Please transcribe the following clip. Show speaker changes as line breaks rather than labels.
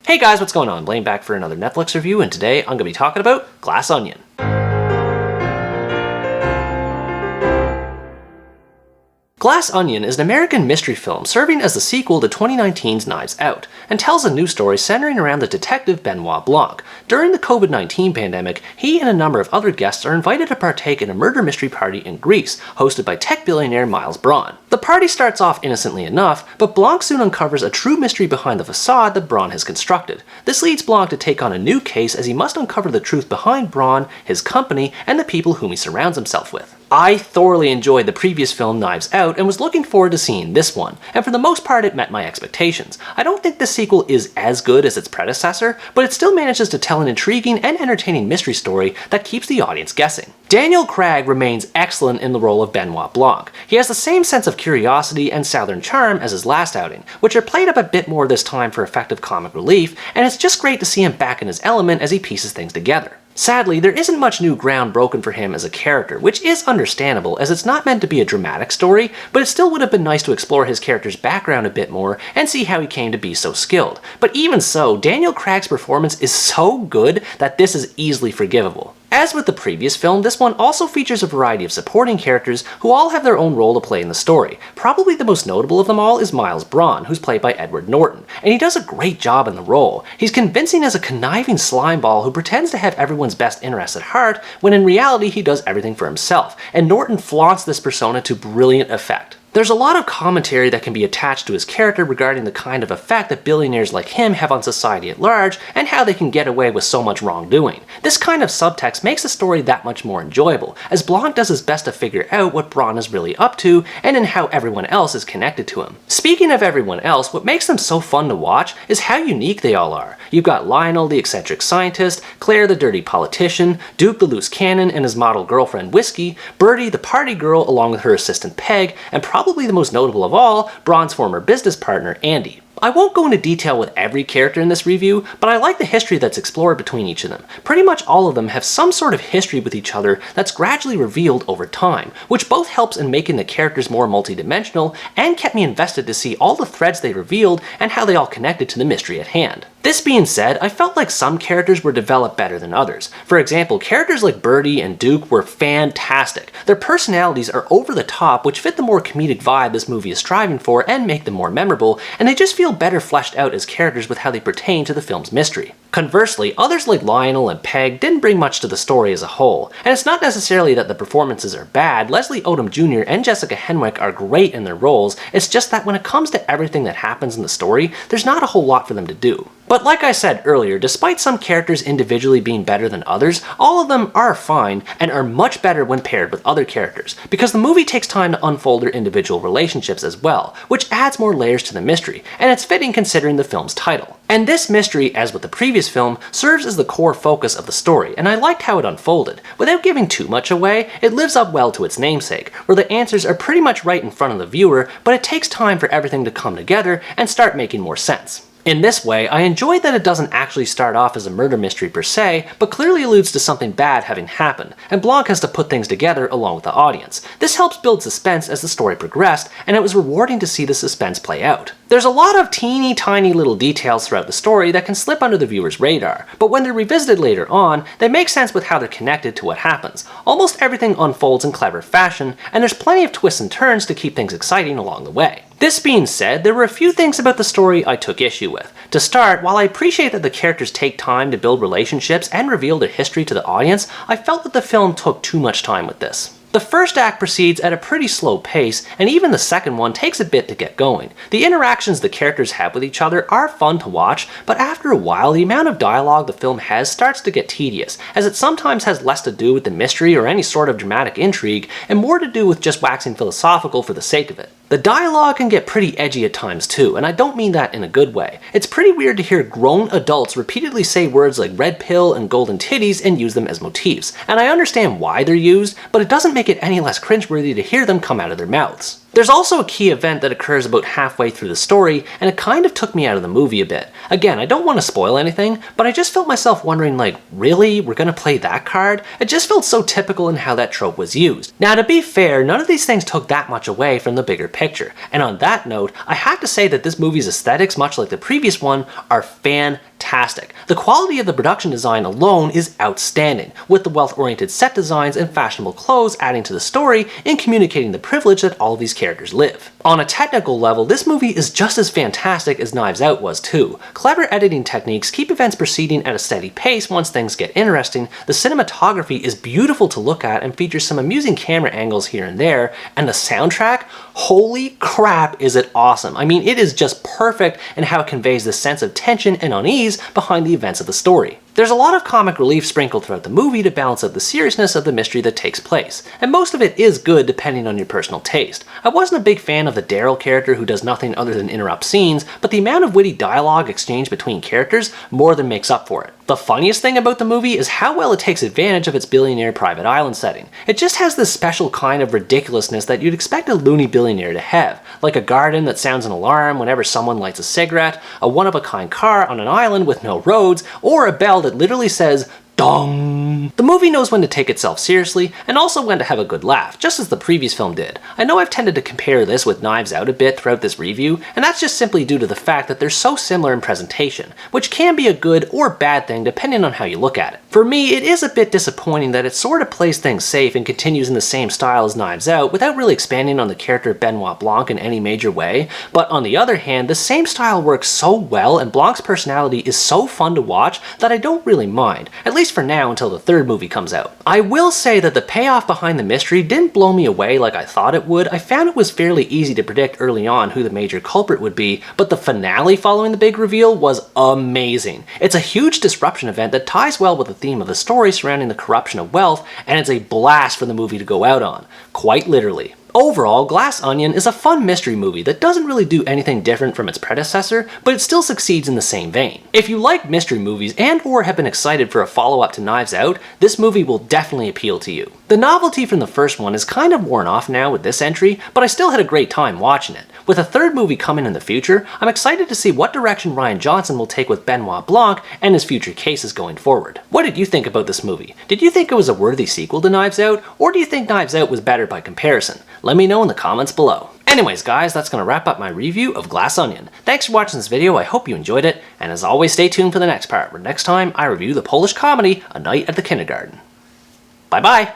Hey guys, what's going on? Blaine back for another Netflix review, and today I'm going to be talking about Glass Onion. Glass Onion is an American mystery film serving as the sequel to 2019's Knives Out, and tells a new story centering around the detective Benoit Blanc. During the COVID-19 pandemic, he and a number of other guests are invited to partake in a murder mystery party in Greece, hosted by tech billionaire Miles Braun. The party starts off innocently enough, but Blanc soon uncovers a true mystery behind the facade that Braun has constructed. This leads Blanc to take on a new case as he must uncover the truth behind Braun, his company, and the people whom he surrounds himself with. I thoroughly enjoyed the previous film Knives Out and was looking forward to seeing this one, and for the most part it met my expectations. I don't think this sequel is as good as its predecessor, but it still manages to tell an intriguing and entertaining mystery story that keeps the audience guessing. Daniel Craig remains excellent in the role of Benoit Blanc. He has the same sense of curiosity and southern charm as his last outing, which are played up a bit more this time for effective comic relief, and it's just great to see him back in his element as he pieces things together. Sadly, there isn't much new ground broken for him as a character, which is understandable as it's not meant to be a dramatic story, but it still would have been nice to explore his character's background a bit more and see how he came to be so skilled. But even so, Daniel Craig's performance is so good that this is easily forgivable. As with the previous film, this one also features a variety of supporting characters who all have their own role to play in the story. Probably the most notable of them all is Miles Braun, who's played by Edward Norton, and he does a great job in the role. He's convincing as a conniving slimeball who pretends to have everyone's best interests at heart, when in reality he does everything for himself, and Norton flaunts this persona to brilliant effect. There's a lot of commentary that can be attached to his character regarding the kind of effect that billionaires like him have on society at large, and how they can get away with so much wrongdoing. This kind of subtext makes the story that much more enjoyable, as Blanc does his best to figure out what Braun is really up to, and in how everyone else is connected to him. Speaking of everyone else, what makes them so fun to watch is how unique they all are. You've got Lionel the eccentric scientist, Claire the dirty politician, Duke the loose cannon and his model girlfriend Whiskey, Birdie the party girl along with her assistant Peg, and probably the most notable of all, Braun's former business partner, Andy. I won't go into detail with every character in this review, but I like the history that's explored between each of them. Pretty much all of them have some sort of history with each other that's gradually revealed over time, which both helps in making the characters more multidimensional and kept me invested to see all the threads they revealed and how they all connected to the mystery at hand. This being said, I felt like some characters were developed better than others. For example, characters like Birdie and Duke were fantastic. Their personalities are over the top, which fit the more comedic vibe this movie is striving for and make them more memorable, and they just feel better fleshed out as characters with how they pertain to the film's mystery. Conversely, others like Lionel and Peg didn't bring much to the story as a whole, and it's not necessarily that the performances are bad. Leslie Odom Jr. and Jessica Henwick are great in their roles, it's just that when it comes to everything that happens in the story, there's not a whole lot for them to do. But like I said earlier, despite some characters individually being better than others, all of them are fine and are much better when paired with other characters, because the movie takes time to unfold their individual relationships as well, which adds more layers to the mystery, and it's fitting considering the film's title. And this mystery, as with the previous film, serves as the core focus of the story, and I liked how it unfolded. Without giving too much away, it lives up well to its namesake, where the answers are pretty much right in front of the viewer, but it takes time for everything to come together and start making more sense. In this way, I enjoyed that it doesn't actually start off as a murder mystery per se, but clearly alludes to something bad having happened, and Blanc has to put things together along with the audience. This helps build suspense as the story progressed, and it was rewarding to see the suspense play out. There's a lot of teeny tiny little details throughout the story that can slip under the viewer's radar, but when they're revisited later on, they make sense with how they're connected to what happens. Almost everything unfolds in clever fashion, and there's plenty of twists and turns to keep things exciting along the way. This being said, there were a few things about the story I took issue with. To start, while I appreciate that the characters take time to build relationships and reveal their history to the audience, I felt that the film took too much time with this. The first act proceeds at a pretty slow pace, and even the second one takes a bit to get going. The interactions the characters have with each other are fun to watch, but after a while the amount of dialogue the film has starts to get tedious, as it sometimes has less to do with the mystery or any sort of dramatic intrigue, and more to do with just waxing philosophical for the sake of it. The dialogue can get pretty edgy at times too, and I don't mean that in a good way. It's pretty weird to hear grown adults repeatedly say words like red pill and golden titties and use them as motifs, and I understand why they're used, but it doesn't make it any less cringeworthy to hear them come out of their mouths. There's also a key event that occurs about halfway through the story, and it kind of took me out of the movie a bit. Again, I don't want to spoil anything, but I just felt myself wondering, like, really? We're gonna play that card? It just felt so typical in how that trope was used. Now, to be fair, none of these things took that much away from the bigger picture, and on that note, I have to say that this movie's aesthetics, much like the previous one, are fantastic. fantastic. The quality of the production design alone is outstanding, with the wealth-oriented set designs and fashionable clothes adding to the story and communicating the privilege that all of these characters live. On a technical level, this movie is just as fantastic as Knives Out was too. Clever editing techniques keep events proceeding at a steady pace once things get interesting, the cinematography is beautiful to look at and features some amusing camera angles here and there, and the soundtrack, holy crap is it awesome. I mean, it is just perfect in how it conveys this sense of tension and unease behind the events of the story. There's a lot of comic relief sprinkled throughout the movie to balance out the seriousness of the mystery that takes place, and most of it is good depending on your personal taste. I wasn't a big fan of the Daryl character who does nothing other than interrupt scenes, but the amount of witty dialogue exchanged between characters more than makes up for it. The funniest thing about the movie is how well it takes advantage of its billionaire private island setting. It just has this special kind of ridiculousness that you'd expect a loony billionaire to have, like a garden that sounds an alarm whenever someone lights a cigarette, a one-of-a-kind car on an island with no roads, or a bell that literally says, "Dong." The movie knows when to take itself seriously, and also when to have a good laugh, just as the previous film did. I know I've tended to compare this with Knives Out a bit throughout this review, and that's just simply due to the fact that they're so similar in presentation, which can be a good or bad thing depending on how you look at it. For me, it is a bit disappointing that it sort of plays things safe and continues in the same style as Knives Out without really expanding on the character of Benoit Blanc in any major way, but on the other hand, the same style works so well and Blanc's personality is so fun to watch that I don't really mind, at least for now until the third movie comes out. I will say that the payoff behind the mystery didn't blow me away like I thought it would. I found it was fairly easy to predict early on who the major culprit would be, but the finale following the big reveal was amazing. It's a huge disruption event that ties well with the theme of the story surrounding the corruption of wealth, and it's a blast for the movie to go out on, quite literally. Overall, Glass Onion is a fun mystery movie that doesn't really do anything different from its predecessor, but it still succeeds in the same vein. If you like mystery movies and or have been excited for a follow-up to Knives Out, this movie will definitely appeal to you. The novelty from the first one is kind of worn off now with this entry, but I still had a great time watching it. With a third movie coming in the future, I'm excited to see what direction Rian Johnson will take with Benoit Blanc and his future cases going forward. What did you think about this movie? Did you think it was a worthy sequel to Knives Out, or do you think Knives Out was better by comparison? Let me know in the comments below. Anyways guys, that's going to wrap up my review of Glass Onion. Thanks for watching this video, I hope you enjoyed it, and as always stay tuned for the next part, where next time I review the Polish comedy A Night at the Kindergarten. Bye bye!